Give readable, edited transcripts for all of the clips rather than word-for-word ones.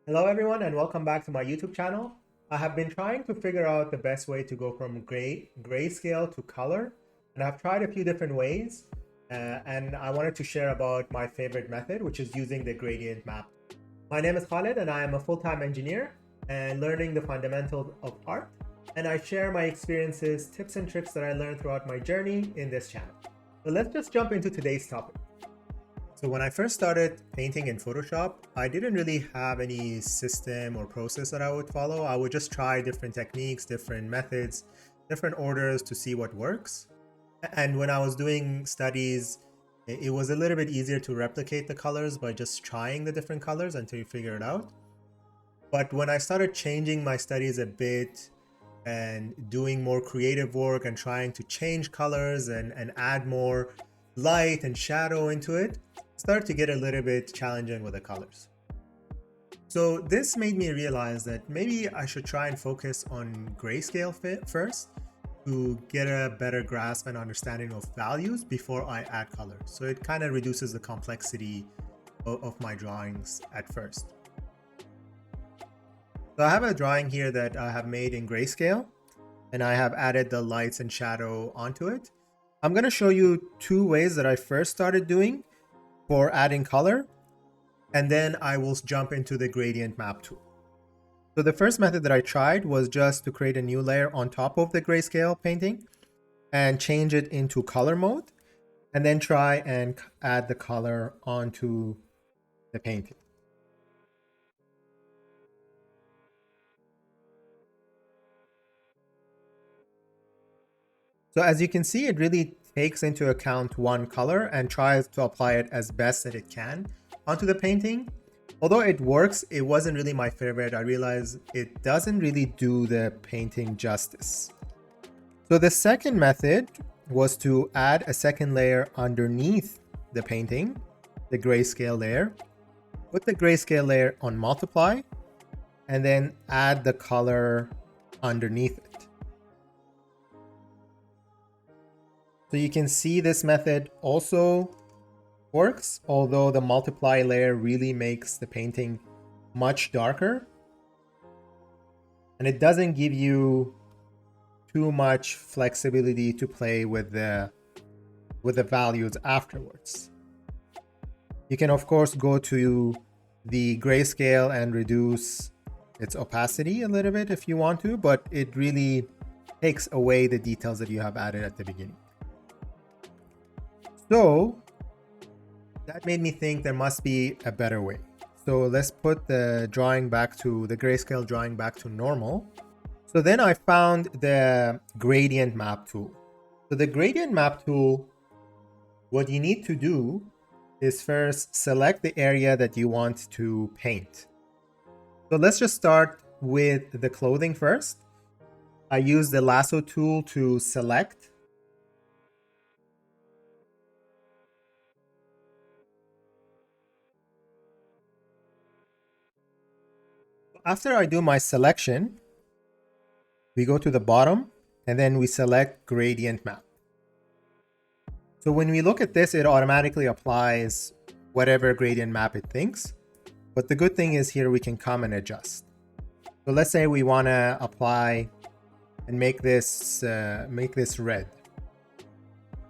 Hello everyone and welcome back to my YouTube channel. I have been trying to figure out the best way to go from grayscale to color, and I've tried a few different ways, and I wanted to share about my favorite method, which is using the gradient map. My name is Khalid and I am a full-time engineer and learning the fundamentals of art, and I share my experiences, tips and tricks that I learned throughout my journey in this channel. So let's just jump into today's topic. So when I first started painting in Photoshop, I didn't really have any system or process that I would follow. I would just try different techniques, different methods, different orders to see what works. And when I was doing studies, it was a little bit easier to replicate the colors by just trying the different colors until you figure it out. But when I started changing my studies a bit and doing more creative work and trying to change colors and add more light and shadow into it, started to get a little bit challenging with the colors. So this made me realize that maybe I should try and focus on grayscale first to get a better grasp and understanding of values before I add colors. So it kind of reduces the complexity of my drawings at first. So I have a drawing here that I have made in grayscale, and I have added the lights and shadow onto it. I'm going to show you two ways that I first started doing for adding color, and then I will jump into the gradient map tool. So the first method that I tried was just to create a new layer on top of the grayscale painting and change it into color mode, and then try and add the color onto the painting. So as you can see, it really takes into account one color and tries to apply it as best that it can onto the painting. Although it works, it wasn't really my favorite. I realized it doesn't really do the painting justice. So the second method was to add a second layer underneath the painting, the grayscale layer. Put the grayscale layer on multiply, and then add the color underneath it. So you can see this method also works, although the multiply layer really makes the painting much darker. And it doesn't give you too much flexibility to play with the values afterwards. You can of course go to the grayscale and reduce its opacity a little bit if you want to, but it really takes away the details that you have added at the beginning. So that made me think there must be a better way. So let's put the drawing back to the grayscale drawing back to normal. So then I found the gradient map tool. So the gradient map tool, what you need to do is first select the area that you want to paint. So let's just start with the clothing first. I use the lasso tool to select. After I do my selection, we go to the bottom and then we select gradient map. So when we look at this, it automatically applies whatever gradient map it thinks. But the good thing is here we can come and adjust. So let's say we want to apply and make this red.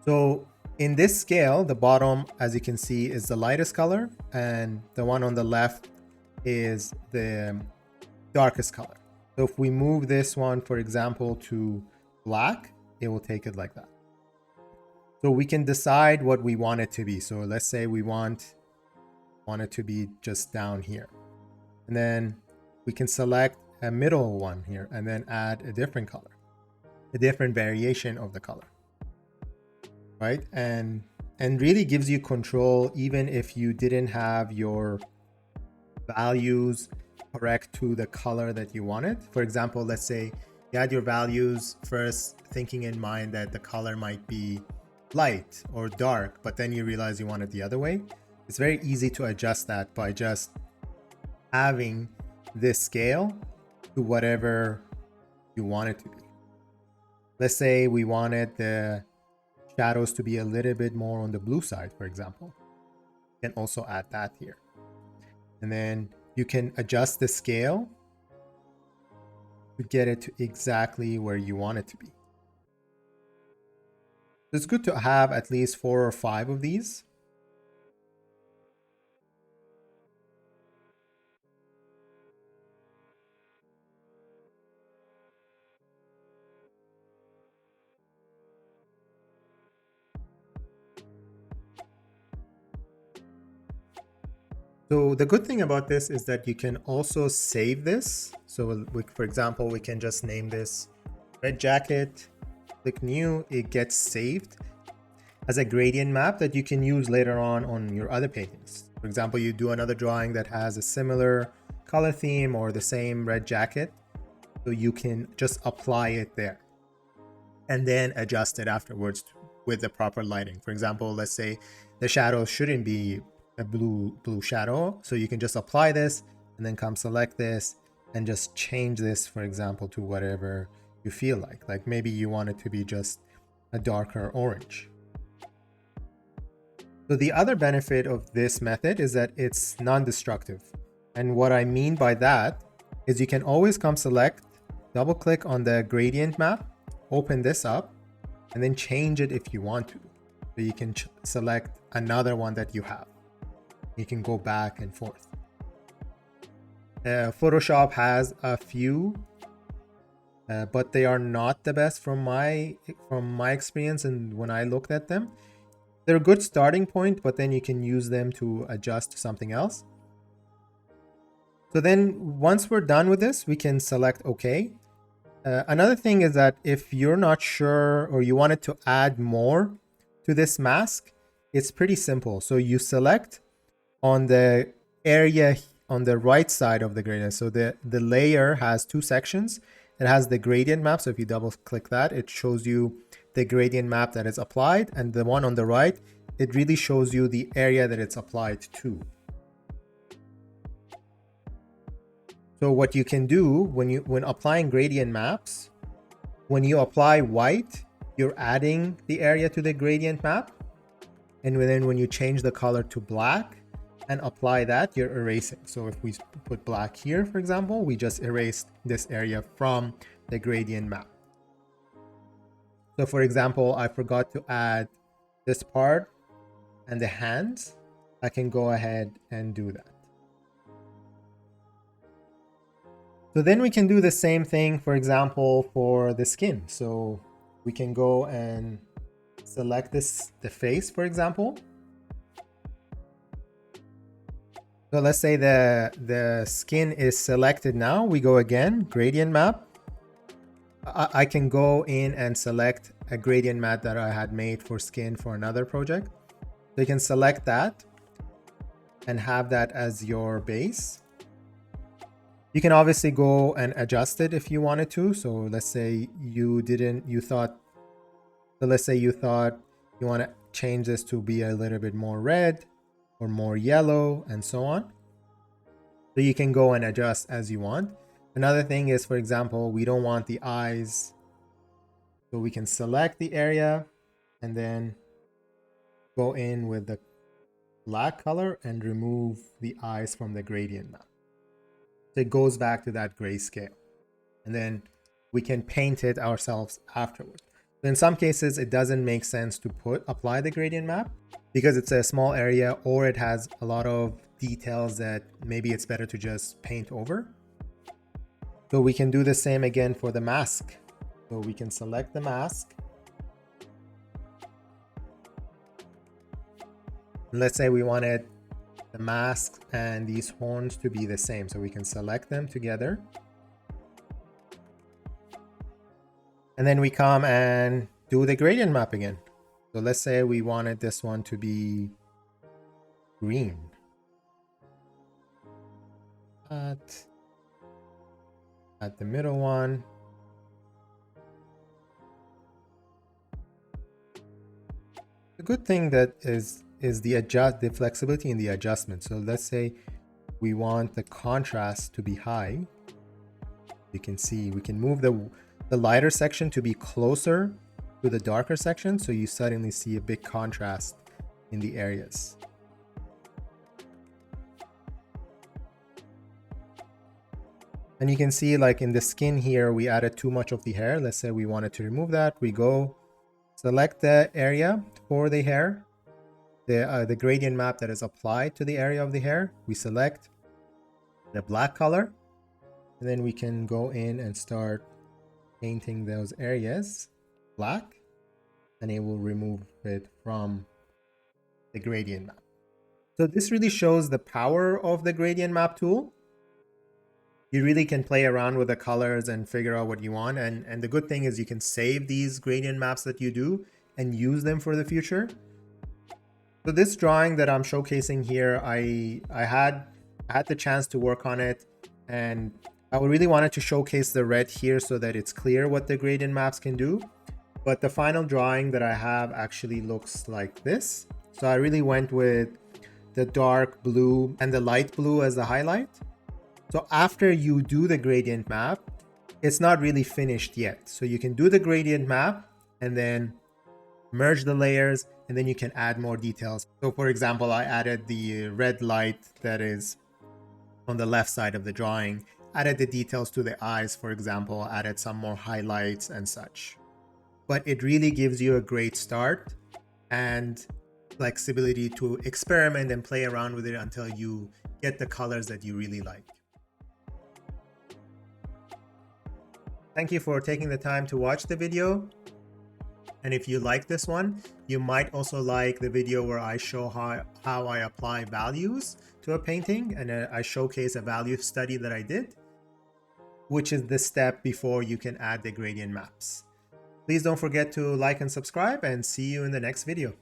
So in this scale, the bottom, as you can see, is the lightest color, and the one on the left is the darkest color. So if we move this one, for example, to black, it will take it like that. So we can decide what we want it to be. So let's say we want it to be just down here. And then we can select a middle one here and then add a different color, a different variation of the color, right? And really gives you control even if you didn't have your values correct to the color that you wanted. For example, let's say you had your values first thinking in mind that the color might be light or dark, but then you realize you want it the other way. It's very easy to adjust that by just having this scale to whatever you want it to be. Let's say we wanted the shadows to be a little bit more on the blue side, for example. You can also add that here. And then you can adjust the scale to get it to exactly where you want it to be. It's good to have at least 4 or 5 of these. So the good thing about this is that you can also save this. So for example, we can just name this red jacket, click new, it gets saved as a gradient map that you can use later on your other paintings. For example, you do another drawing that has a similar color theme or the same red jacket. So you can just apply it there and then adjust it afterwards with the proper lighting. For example, let's say the shadow shouldn't be a blue shadow. So you can just apply this and then come select this and just change this, for example, to whatever you feel like. Like maybe you want it to be just a darker orange. So the other benefit of this method is that it's non-destructive. And what I mean by that is you can always come select, double click on the gradient map, open this up, and then change it if you want to. So you can select another one that you have. You can go back and forth. Photoshop has a few, but they are not the best from my experience and when I looked at them. They're a good starting point, but then you can use them to adjust to something else. So then once we're done with this, we can select OK. Another thing is that if you're not sure or you wanted to add more to this mask, it's pretty simple. So you select on the area on the right side of the gradient. So the layer has 2 sections. It has the gradient map. So if you double click that, it shows you the gradient map that is applied. And the one on the right, it really shows you the area that it's applied to. So what you can do when applying gradient maps, when you apply white, you're adding the area to the gradient map. And then when you change the color to black and apply that, you're erasing. So if we put black here, for example, we just erased this area from the gradient map. So for example, I forgot to add this part and the hands. I can go ahead and do that. So then we can do the same thing, for example, for the skin. So we can go and select the face, for example. So let's say the skin is selected now. We go again, gradient map. I can go in and select a gradient map that I had made for skin for another project. So you can select that and have that as your base. You can obviously go and adjust it if you wanted to. So let's say let's say you thought you want to change this to be a little bit more red or more yellow and so on. So you can go and adjust as you want. Another thing is, for example, we don't want the eyes. So we can select the area and then go in with the black color and remove the eyes from the gradient map. So it goes back to that grayscale. And then we can paint it ourselves afterwards. So in some cases, it doesn't make sense to apply the gradient map because it's a small area or it has a lot of details that maybe it's better to just paint over. So we can do the same again for the mask. So we can select the mask. And let's say we wanted the mask and these horns to be the same. So we can select them together. And then we come and do the gradient map again. So let's say we wanted this one to be green. At the middle one. The good thing that is the flexibility in the adjustment. So let's say we want the contrast to be high. You can see we can move the lighter section to be closer to the darker section, so you suddenly see a big contrast in the areas. And you can see like in the skin here, we added too much of the hair. Let's say we wanted to remove that. We go select the area for the hair, the gradient map that is applied to the area of the hair. We select the black color, and then we can go in and start painting those areas black, and it will remove it from the gradient map. So this really shows the power of the gradient map tool. You really can play around with the colors and figure out what you want. And the good thing is you can save these gradient maps that you do and use them for the future. So this drawing that I'm showcasing here, I had the chance to work on it, and I really wanted to showcase the red here so that it's clear what the gradient maps can do. But the final drawing that I have actually looks like this. So I really went with the dark blue and the light blue as the highlight. So after you do the gradient map, it's not really finished yet. So you can do the gradient map and then merge the layers, and then you can add more details. So for example, I added the red light that is on the left side of the drawing, added the details to the eyes, for example, added some more highlights and such. But it really gives you a great start and flexibility to experiment and play around with it until you get the colors that you really like. Thank you for taking the time to watch the video. And if you like this one, you might also like the video where I show how I apply values to a painting, and I showcase a value study that I did, which is the step before you can add the gradient maps. Please don't forget to like and subscribe, and see you in the next video.